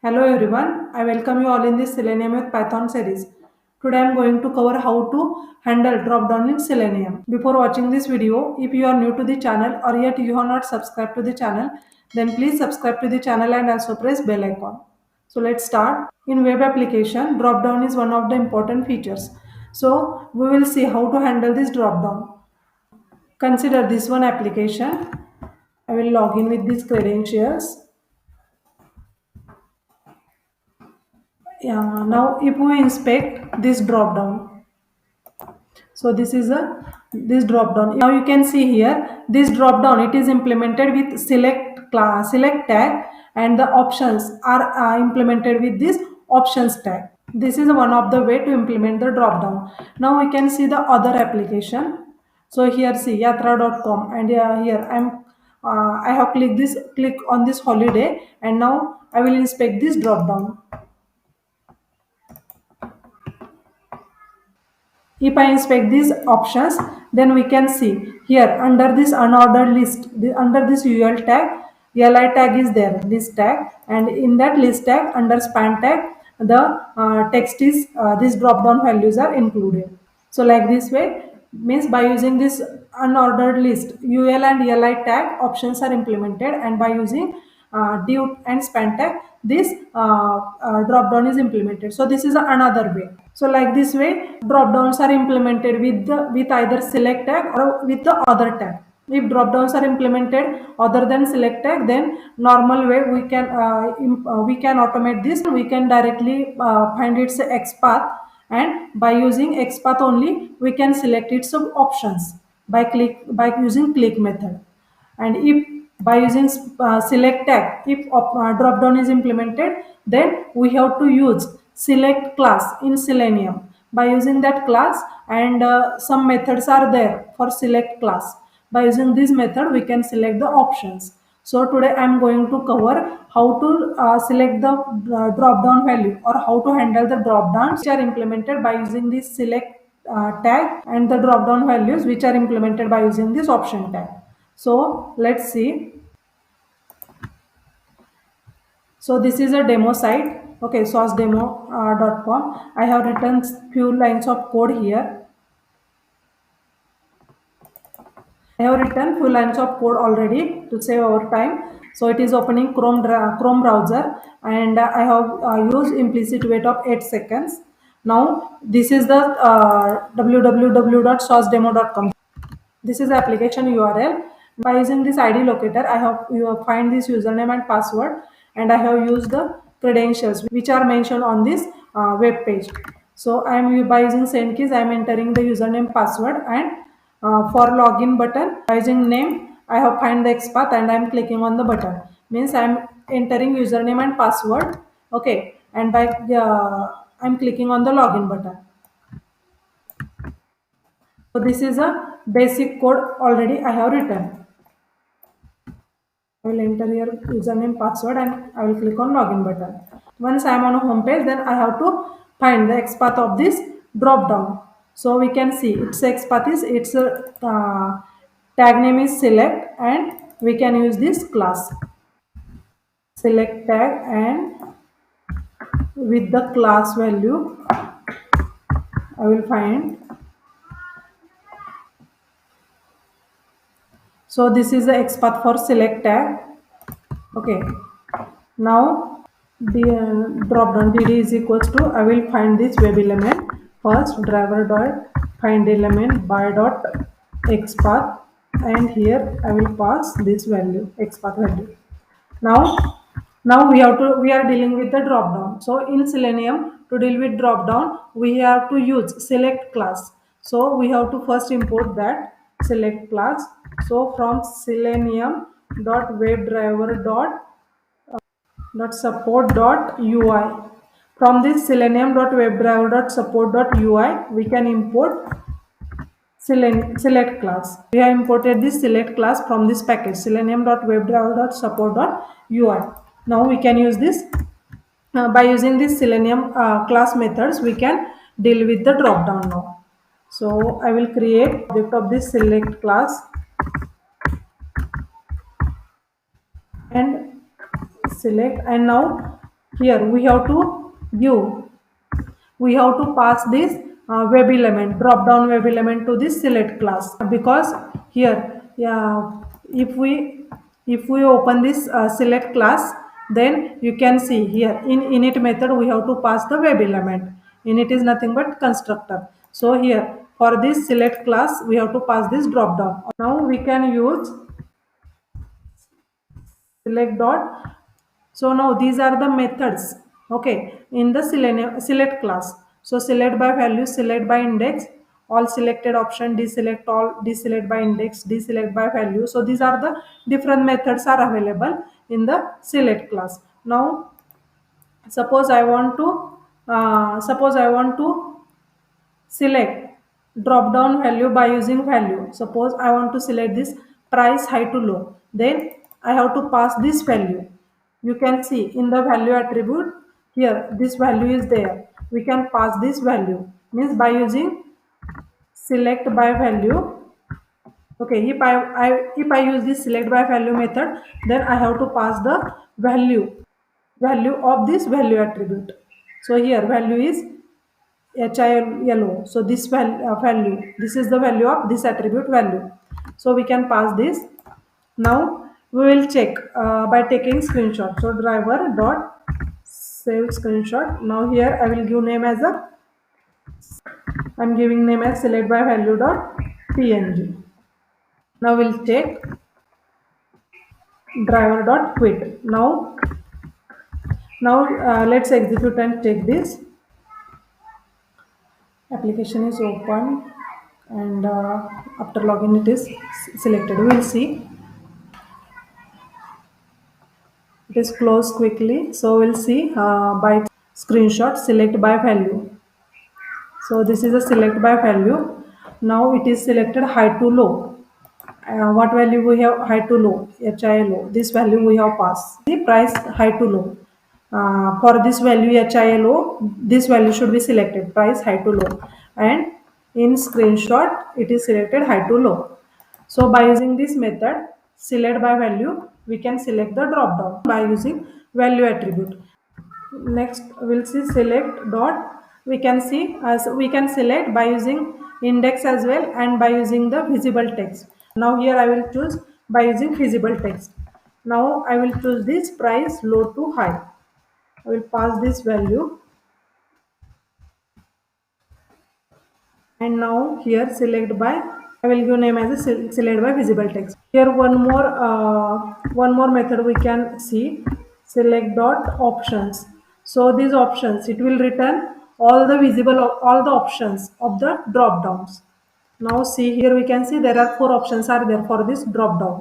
Hello everyone, I welcome you all in this Selenium with Python series. Today I am going to cover how to handle drop-down in Selenium. Before watching this video, if you are new to the channel or yet you have not subscribed to the channel, then please subscribe to the channel and also press bell icon. So let's start. In web application, drop-down is one of the important features. So we will see how to handle this drop-down. Consider this one application. I will log in with these credentials. Yeah, now if we inspect this drop down, so this is a this drop down. Now you can see here this drop down, it is implemented with select class select tag, and the options are implemented with this options tag. This is one of the way to implement the drop down. Now we can see the other application. So here see yatra.com, and here I have click on this holiday, and now I will inspect this drop down. If I inspect these options, then we can see here under this unordered list, under this UL tag, LI tag is there, list tag, and in that list tag under span tag, the text is these drop down values are included. So like this way means by using this unordered list, UL and LI tag options are implemented, and by using div and span tag, this drop down is implemented. So this is another way. So like this way, drop downs are implemented with either select tag or with the other tag. If drop downs are implemented other than select tag, then normal way we can automate this. We can directly find its XPath, and by using XPath only we can select its options by using click method. And if by using select tag, if drop down is implemented, then we have to use select class in Selenium. By using that class, and some methods are there for select class. By using this method we can select the options. So today I am going to cover how to select the drop down value, or how to handle the drop downs which are implemented by using this select tag, and the drop down values which are implemented by using this option tag. So let's see. So this is a demo site. Okay, saucedemo.com. I have written few lines of code here. I have written few lines of code already to save our time. So it is opening Chrome browser, and I have used implicit wait of 8 seconds. Now this is the www.saucedemo.com. This is the application URL. By using this ID locator, I have find this username and password, and I have used the credentials which are mentioned on this web page. So I am by using send keys, I am entering the username password, and for login button, by using name, I have find the XPath, and I am clicking on the button. Means I am entering username and password. Okay, and by I am clicking on the login button. So this is a basic code already I have written. I will enter your username, password, and I will click on login button. Once I am on a home page, then I have to find the XPath of this drop down. So we can see its XPath is its tag name is select, and we can use this class select tag, and with the class value I will find. So this is the XPath for select tag. Okay, now the drop down dd is equals to, I will find this web element first, driver dot find element by dot XPath, and here I will pass this value, XPath value. Now we are dealing with the drop down. So in Selenium, to deal with drop down, we have to use select class. So we have to first import that select class. So from selenium dot webdriver dot support dot ui, from this selenium dot webdriver dot support dot ui, we can import select class. We have imported this select class from this package selenium.webdriver.support.ui. Now we can use this by using this selenium class methods. We can deal with the drop down now. So I will create object of this select class and select, and now here we have to pass this web element, drop down web element to this select class, because here, yeah, if we open this select class, then you can see here in init method we have to pass the web element. Init is nothing but constructor. So here for this select class we have to pass this drop down. Now we can use select dot. So now these are the methods, okay, in the select class. So select by value, select by index, all selected option, deselect all, deselect by index, deselect by value. So these are the different methods are available in the select class. Now suppose I want to select drop down value by using value. Suppose I want to select this price high to low, then I have to pass this value. You can see in the value attribute here this value is there. We can pass this value, means by using select by value. Okay, if I use this select by value method, then I have to pass the value of this value attribute. So here value is HILO. So this value, this is the value of this attribute value. So we can pass this. Now we will check by taking screenshot. So driver dot save screenshot. Now here I will give name as a, I'm giving name as select by value dot png. Now we'll check driver dot quit. Now let's execute and check this. Application is open, and after login it is selected. We will see it is closed quickly. So we'll see by screenshot select by value. So this is a select by value. Now it is selected high to low. What value we have? High to low, HILO. This value we have passed. The price high to low. For this value HILO, this value should be selected, price high to low. And in screenshot, it is selected high to low. So by using this method, select by value, we can select the drop down by using value attribute. Next we'll see select dot. We can see as we can select by using index as well and by using the visible text. Now here I will choose by using visible text. Now I will choose this price low to high. I will pass this value, and now here select by, I will give name as a select by visible text. Here one more method we can see, select dot options. So these options, it will return all the all the options of the drop downs. Now see here we can see there are four options are there for this drop down.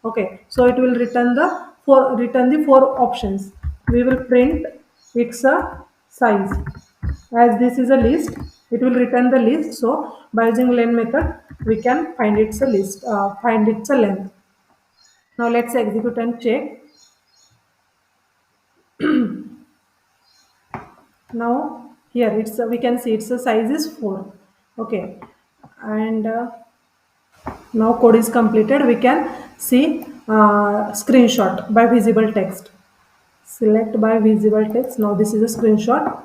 Okay, so it will return the four options. We will print its a size. As this is a list, it will return the list. So by using len method, we can find its a list, find its a length. Now let's execute and check. Now here we can see its a size is 4. Okay, and now code is completed. We can see screenshot by visible text. Select by visible text. Now this is a screenshot,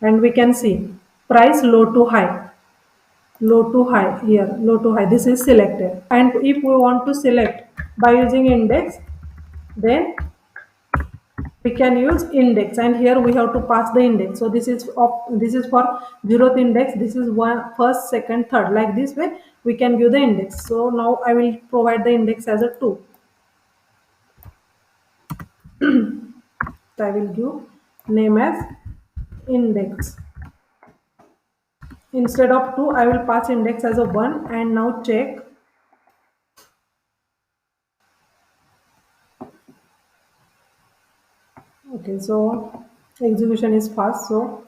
and we can see price low to high. Low to high, here low to high, this is selected. And if we want to select by using index, then we can use index, and here we have to pass the index. So this is for 0th index, this is first, second, third, like this way we can give the index. So now I will provide the index as a 2. So I will give name as index. Instead of 2, I will pass index as a 1, and now check. Okay, so execution is fast. So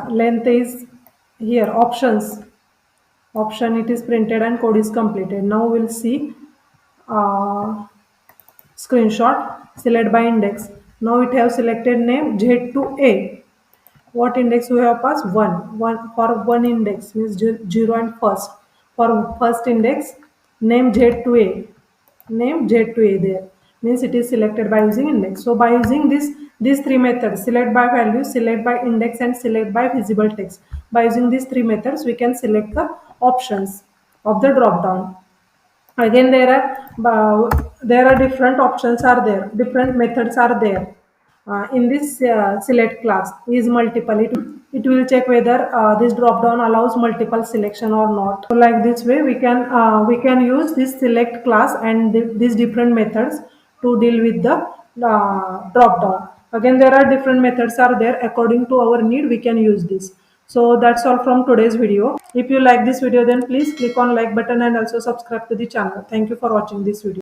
length is here, option it is printed and code is completed. Now we'll see screenshot select by index. Now it have selected name Z to A. What index we have passed? 1 for one index means 0 and first. For first index, name Z to A there means it is selected by using index. So by using this These three methods, select by value, select by index, and select by visible text. By using these three methods, we can select the options of the drop down. Again, there are different options are there, different methods are there. In this select class is multiple. It will check whether this drop down allows multiple selection or not. So like this way, we can use this select class and these different methods to deal with the drop down. Again, there are different methods are there according to our need. We can use this. So that's all from today's video. If you like this video, then please click on like button and also subscribe to the channel. Thank you for watching this video.